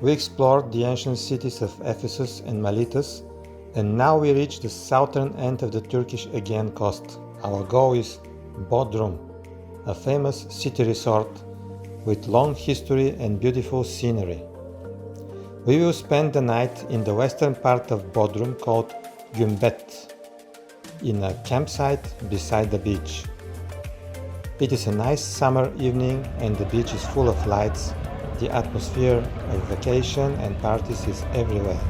We explored the ancient cities of Ephesus and Miletus, and now we reach the southern end of the Turkish Aegean coast. Our goal is Bodrum, a famous city resort with long history and beautiful scenery. We will spend the night in the western part of Bodrum called Gümbet, in a campsite beside the beach. It is a nice summer evening and the beach is full of lights. The atmosphere of vacation and parties is everywhere.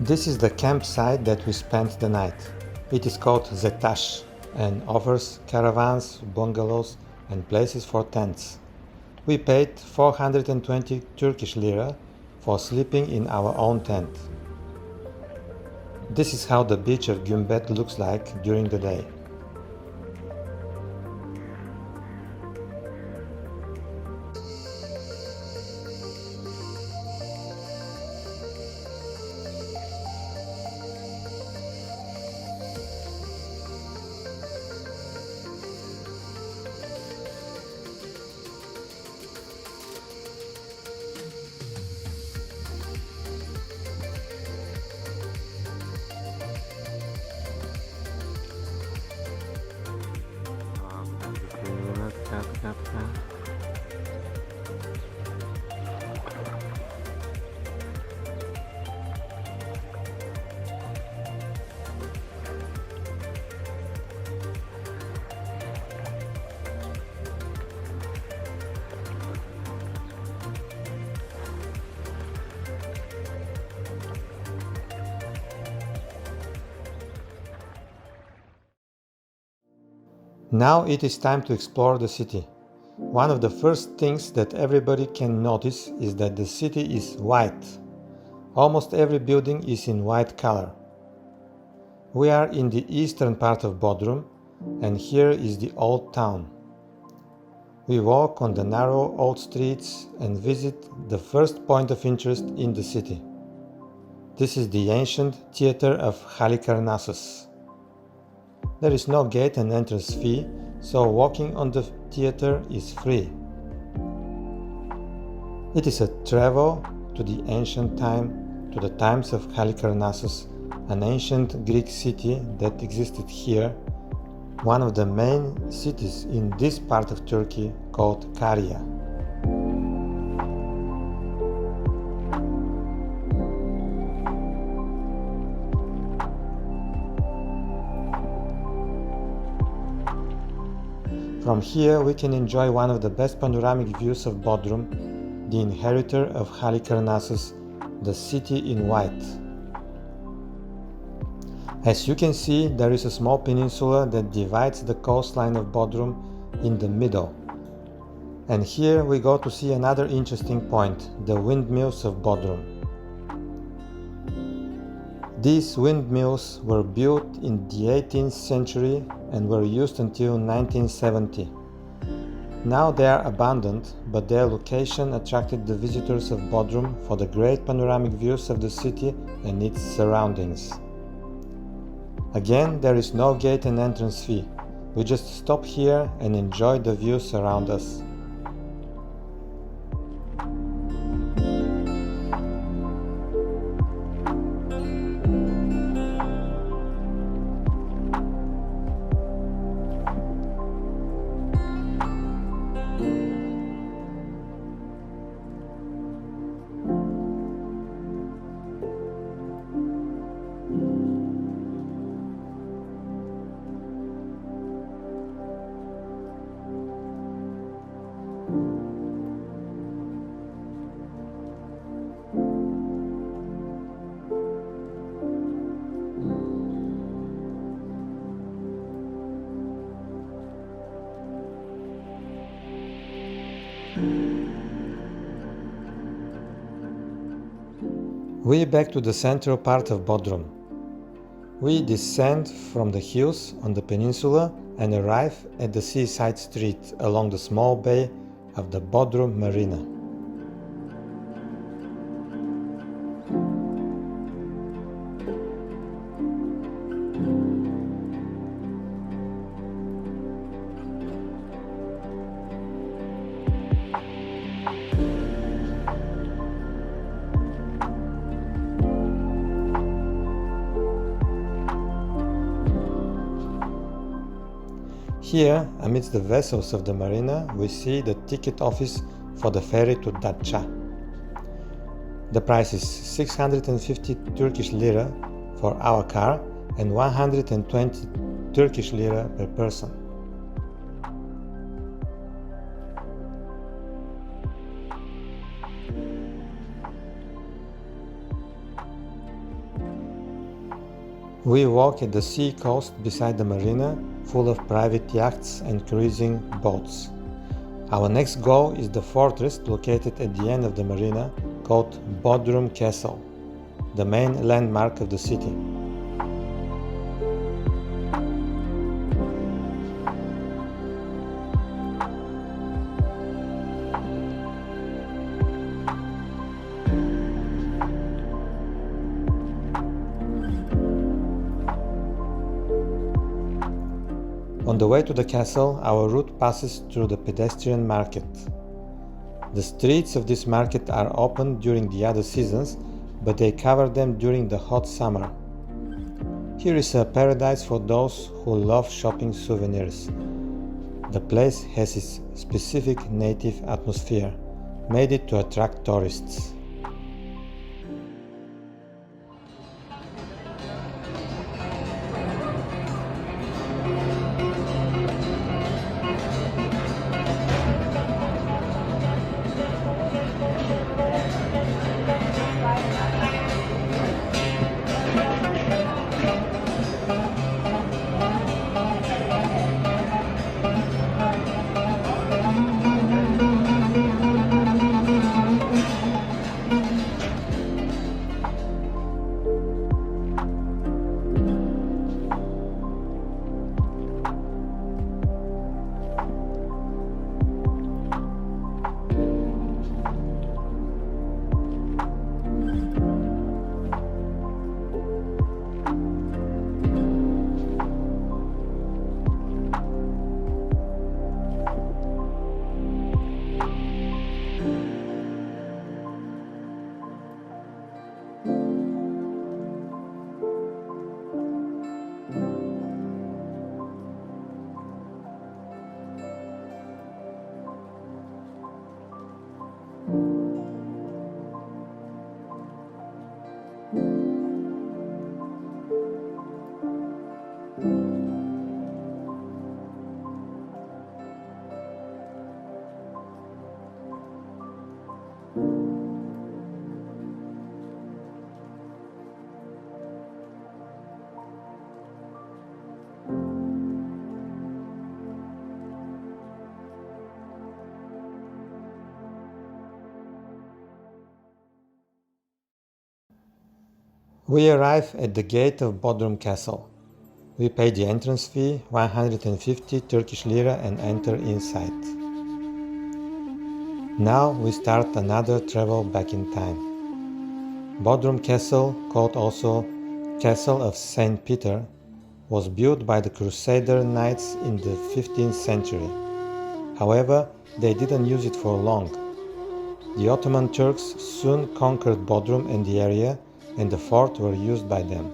This is the campsite that we spent the night. It is called Zetash and offers caravans, bungalows and places for tents. We paid 420 Turkish lira for sleeping in our own tent. This is how the beach of Gümbet looks like during the day. Now it is time to explore the city. One of the first things that everybody can notice is that the city is white. Almost every building is in white color. We are in the eastern part of Bodrum, and here is the old town. We walk on the narrow old streets and visit the first point of interest in the city. This is the ancient theater of Halikarnassus. There is no gate and entrance fee, so walking on the theater is free. It is a travel to the ancient time, to the times of Halikarnassus, an ancient Greek city that existed here, one of the main cities in this part of Turkey called Caria. From here we can enjoy one of the best panoramic views of Bodrum, the inheritor of Halikarnassus, the city in white. As you can see, there is a small peninsula that divides the coastline of Bodrum in the middle. And here we go to see another interesting point, the windmills of Bodrum. These windmills were built in the 18th century and were used until 1970. Now they are abandoned, but their location attracted the visitors of Bodrum for the great panoramic views of the city and its surroundings. Again, there is no gate and entrance fee. We just stop here and enjoy the views around us. We back to the central part of Bodrum. We descend from the hills on the peninsula and arrive at the seaside street along the small bay of the BODRUM marina. Here, amidst the vessels of the marina, we see the ticket office for the ferry to Datça. The price is 650 Turkish lira for our car and 120 Turkish lira per person. We walk at the sea coast beside the marina, full of private yachts and cruising boats. Our next goal is the fortress located at the end of the marina called BODRUM Castle, the main landmark of the city. On the way to the castle, our route passes through the pedestrian market. The streets of this market are open during the other seasons, but they cover them during the hot summer. Here is a paradise for those who love shopping souvenirs. The place has its specific native atmosphere, made it to attract tourists. We arrive at the gate of BODRUM Castle. We pay the entrance fee, 150 Turkish lira, and enter inside. Now we start another travel back in time. BODRUM Castle, called also Castle of St. Peter, was built by the Crusader Knights in the 15th century. However, they didn't use it for long. The Ottoman Turks soon conquered Bodrum and the area, and the fort were used by them.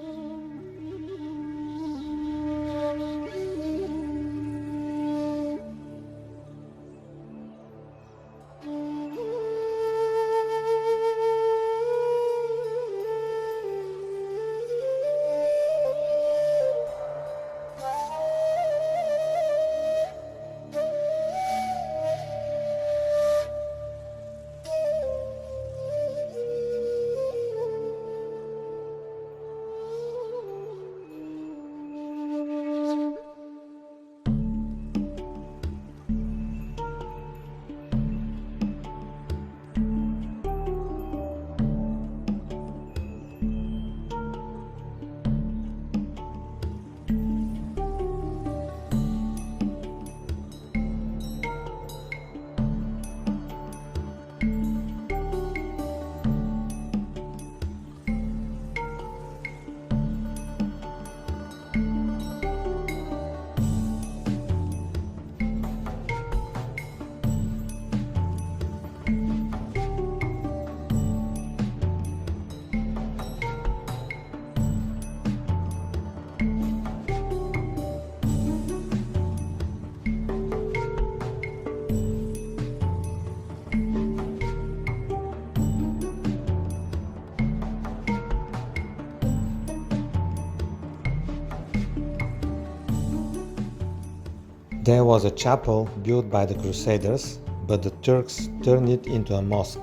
There was a chapel built by the Crusaders, but the Turks turned it into a mosque.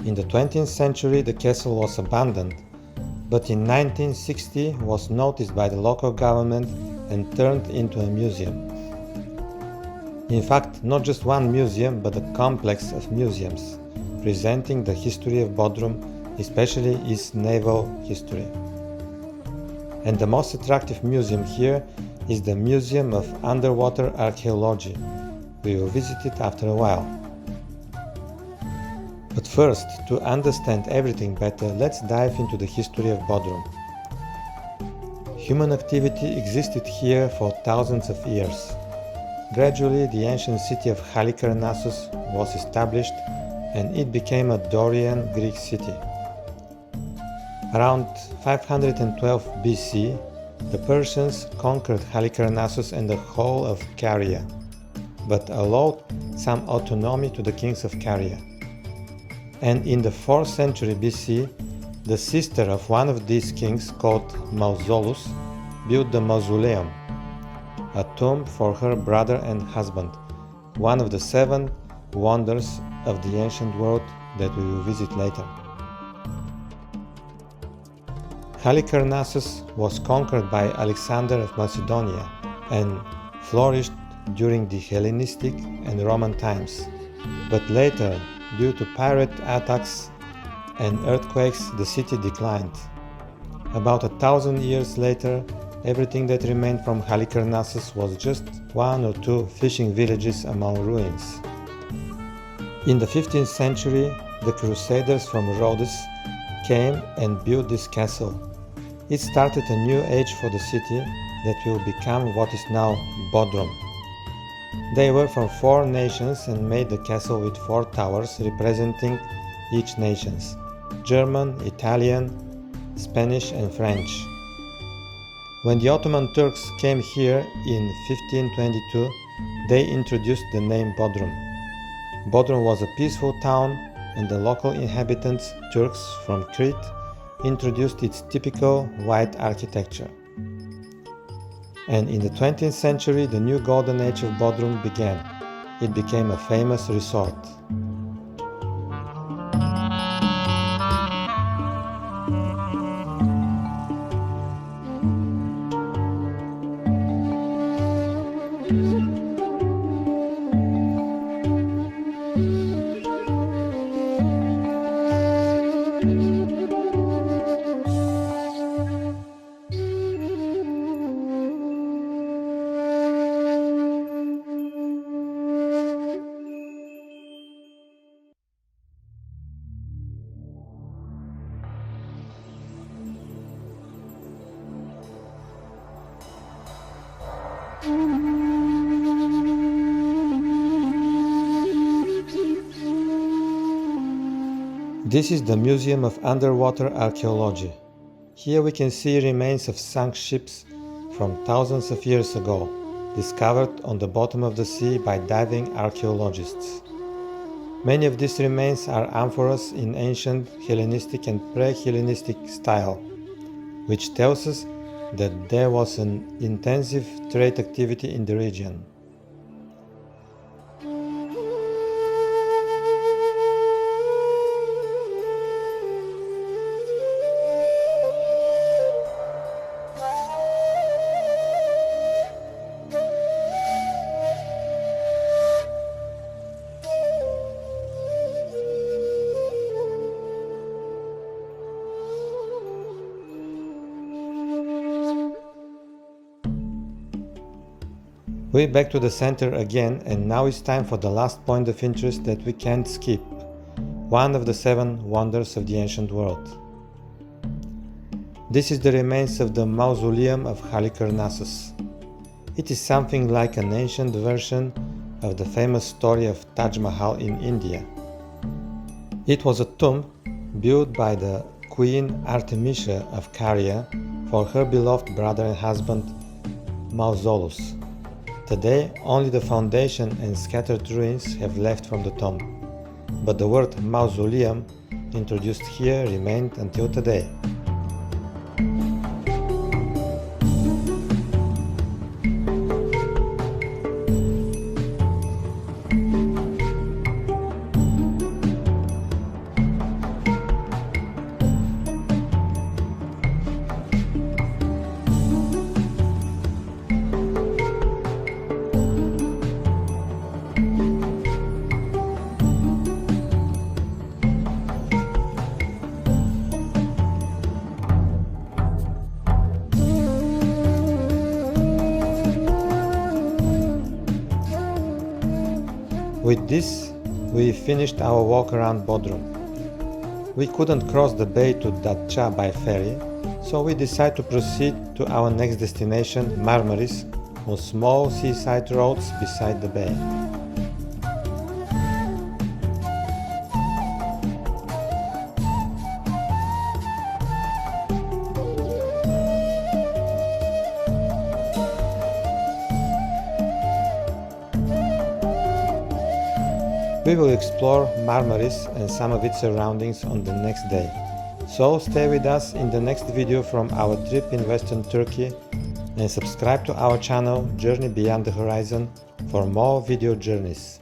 In the 20th century the castle was abandoned, but in 1960 was noticed by the local government and turned into a museum. In fact, not just one museum, but a complex of museums, presenting the history of Bodrum, especially its naval history. And the most attractive museum here is the Museum of Underwater Archaeology. We will visit it after a while. But first, to understand everything better, let's dive into the history of Bodrum. Human activity existed here for thousands of years. Gradually, the ancient city of Halikarnassus was established and it became a Dorian Greek city. Around 512 BC, the Persians conquered Halikarnassus and the whole of Caria, but allowed some autonomy to the kings of Caria. And in the 4th century BC, the sister of one of these kings, called Mausolus, built the mausoleum, a tomb for her brother and husband, one of the 7 wonders of the ancient world that we will visit later. Halikarnassus was conquered by Alexander of Macedonia and flourished during the Hellenistic and Roman times, but later, due to pirate attacks and earthquakes, the city declined. About 1,000 years later, everything that remained from Halikarnassus was just 1 or 2 fishing villages among ruins. In the 15th century, the Crusaders from Rhodes came and built this castle. It started a new age for the city that will become what is now Bodrum. They were from 4 nations and made the castle with 4 towers representing each nation: German, Italian, Spanish and French. When the Ottoman Turks came here in 1522, they introduced the name Bodrum. Bodrum was a peaceful town, and the local inhabitants, Turks from Crete, introduced its typical white architecture. And in the 20th century, the new golden age of Bodrum began. It became a famous resort. This is the Museum of Underwater Archaeology. Here we can see remains of sunk ships from thousands of years ago, discovered on the bottom of the sea by diving archaeologists. Many of these remains are amphoras in ancient Hellenistic and pre-Hellenistic style, which tells us that there was an intensive trade activity in the region. We're back to the center again, and now it's time for the last point of interest that we can't skip, one of the 7 wonders of the ancient world. This is the remains of the mausoleum of Halikarnassus. It is something like an ancient version of the famous story of Taj Mahal in India. It was a tomb built by the Queen Artemisia of Caria for her beloved brother and husband Mausolus. Today, only the foundation and scattered ruins have left from the tomb, but the word mausoleum introduced here remained until today. With this, we finished our walk around Bodrum. We couldn't cross the bay to Datça by ferry, so we decided to proceed to our next destination, Marmaris, on small seaside roads beside the bay. We will explore Marmaris and some of its surroundings on the next day. So stay with us in the next video from our trip in Western Turkey and subscribe to our channel Journey Beyond the Horizon for more video journeys.